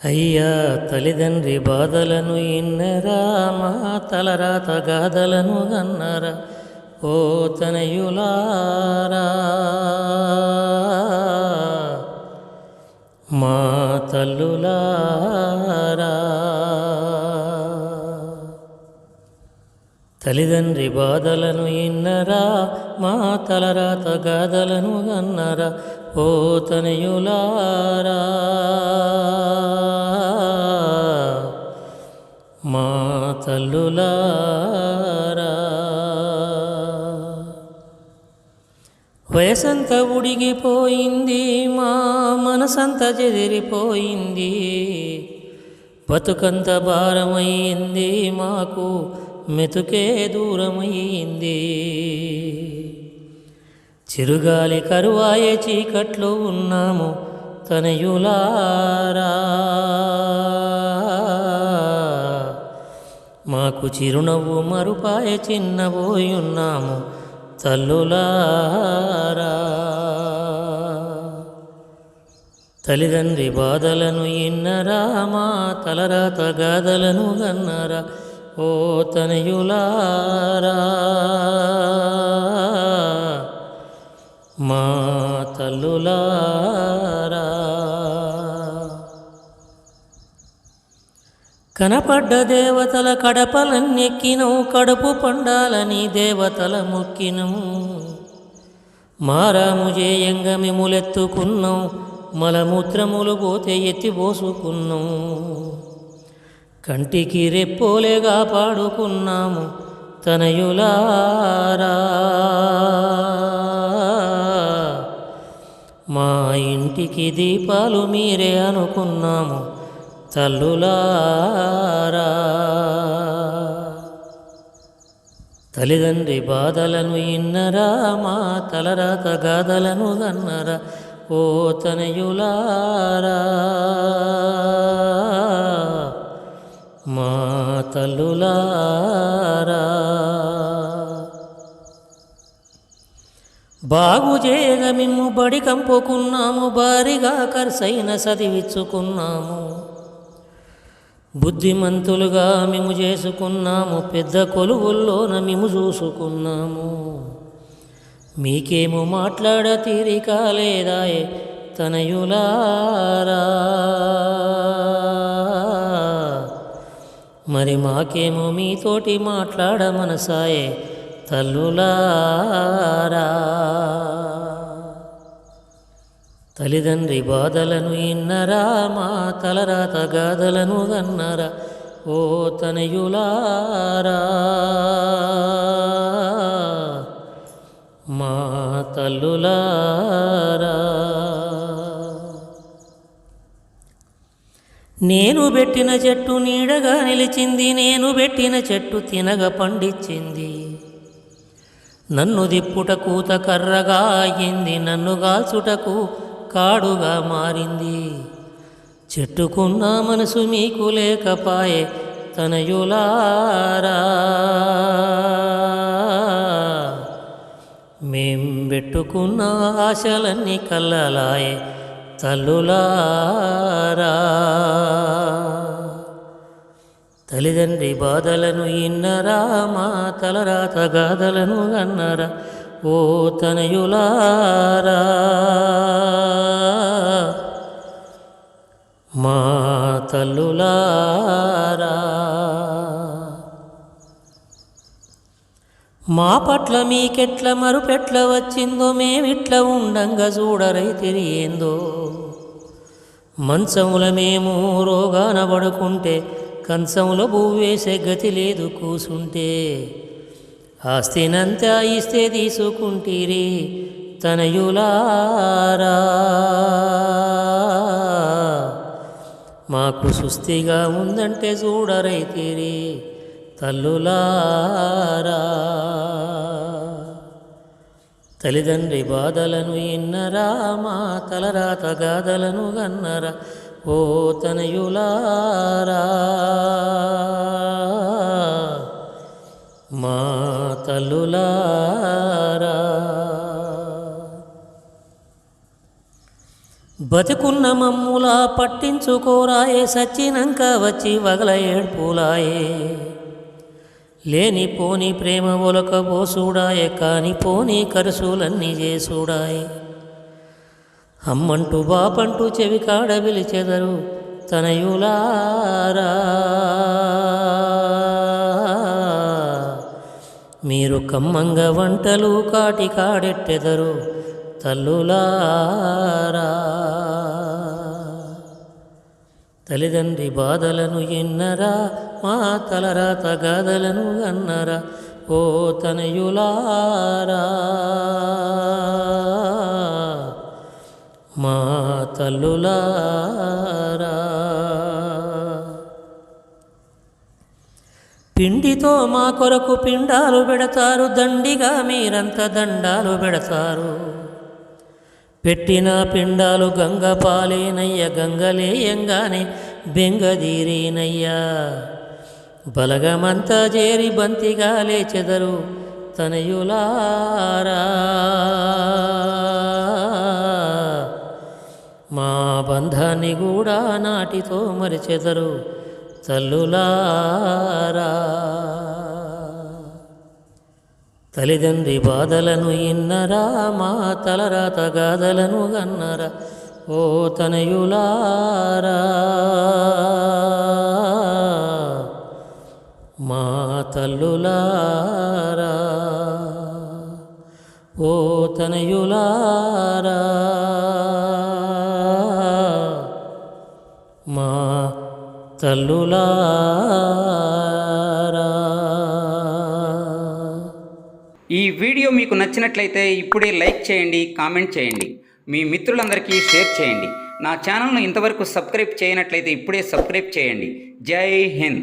అయ్యా తల్లిదండ్రి బాధలను ఇన్నరా, మా తలరాత గాథలను గన్నరా, ఓ తనయులారా, మా తల్లులారా. తల్లిదండ్రి బాధలను ఇన్నరా, మా తలరాత గాథలను గన్నరా, ఓ తనయులారా, మా తల్లులారా. వయసంత ఉడిగిపోయింది, మా మనసంత చెదిరిపోయింది, బతుకంత భారమైంది, మాకు మెతుకే దూరమైంది. చిరుగాలి కరువాయే చీకట్లో ఉన్నాము తనయులారా, మాకు చిరునవ్వు మరుపాయ చిన్నబోయున్నాము తల్లులారా. తల్లిదండ్రి బాధలను ఇన్నరా, మా తలరాత గాథలను గన్నరా, ఓ తనయులారా, మా తల్లులారా. కనపడ్డ దేవతల కడపలన్నెక్కినం, కడుపు పండాలని దేవతల మొక్కినం, మారాము జేయంగా మిములెత్తుకున్నాం, మలమూత్రములు పోతే ఎత్తిపోసుకున్నాం, కంటికి రెప్పోలేగా పాడుకున్నాము తనయులారా. మా ఇంటికి దీపాలు మీరే అనుకున్నాము తల్లులారా. తల్లిదండ్రి బాధలను ఇన్నరా, మా తలరాత గాథలను గన్నరా, ఓ తనయులారా, మా తల్లులారా. బాగు చేయగా మిమ్ము బడి కంపుకున్నాము, భారీగా ఖర్చైన చదివించుకున్నాము, బుద్ధిమంతులుగా మేము చేసుకున్నాము, పెద్ద కొలువుల్లోన మేము చూసుకున్నాము, మీకేమో మాట్లాడ తీరిక లేదాయే తనయులారా, మరి మాకేమో మీతోటి మాట్లాడ మనసాయే తల్లులారా. తల్లిదండ్రి బాధలను ఇన్నరా, మా తలరాత గాథలను గన్నరా, ఓ తనయులారా, మా తల్లులారా. నేను పెట్టిన చెట్టు నీడగా నిలిచింది, నేను పెట్టిన చెట్టు తినగా పండించింది, నన్ను దిప్పుట కూత కర్రగా అయ్యింది, నన్ను గాల్చుటకు కాడుగా మారింది, చెట్టుకున్న మనసు మీకు లేకపాయే తనయులారా, మేం పెట్టుకున్న ఆశలన్నీ కల్లలాయే తల్లులారా. తల్లిదండ్రి బాధలను ఇన్నరా, మా తలరాత గాథలను గన్నరా, ఓ తనయులారా, మా తల్లులారా. మా పట్ల మీకెట్ల మరుపెట్ల వచ్చిందో, మేమిట్ల ఉండంగా చూడరైతిరి ఏందో, మంచముల మేము రోగాన పడుకుంటే, కంచంలో పువ్వేసే గతి లేదు కూసుంటే, ఆస్తినంతా ఇస్తే తీసుకుంటీరి తనయులారా, మాకు సుస్థిగా ఉందంటే చూడరైతిరి తల్లులారా. తల్లిదండ్రి బాధలను ఇన్నరా, మా తలరాత గాథలను గన్నరా, ఓ తనయులారా, మా తల్లులారా. బతుకున్న మమ్ములా పట్టించుకోరాయే, సచ్చినంక వచ్చి వగల ఏడ్పులాయే. లేని పోని ప్రేమ ఒలకబోసుడాయే, కాని పోని కరుసులన్నీ చేసుడాయే. అమ్మంటూ బాపంటూ చెవి కాడ పిలిచెదరు తనయులారా, మీరు కమ్మంగ వంటలు కాటి కాడెట్టెదరు తల్లులారా. తల్లిదండ్రి బాధలను ఎన్నరా, మా తలరాత గాథలను అన్నరా, ఓ తనయులారా, మా తల్లులారా. పిండితో మా కొరకు పిండాలు పెడతారు, దండిగా మీరంత దండాలు పెడతారు. పెట్టిన పిండాలు గంగ పాలేనయ్య, గంగలేయంగానే బెంగదీరేనయ్యా. బలగమంతా చేరి బంతిగా లేచెదరు తనయులారా, మా బంధాన్ని కూడా నాటితో మరిచెదరు తల్లులారా. తల్లిదండ్రి బాధలను ఇన్నరా, మా తలరాత గాథలను గన్నరా, ఓ తనయులారా, మా తల్లులారా, ఓ తనయులారా, మా తల్లులారా. ఈ వీడియో మీకు నచ్చినట్లయితే ఇప్పుడే లైక్ చేయండి, కామెంట్ చేయండి, మీ మిత్రులందరికీ షేర్ చేయండి. నా ఛానల్ను ఇంతవరకు సబ్స్క్రైబ్ చేయనట్లయితే ఇప్పుడే సబ్స్క్రైబ్ చేయండి. జై హింద్.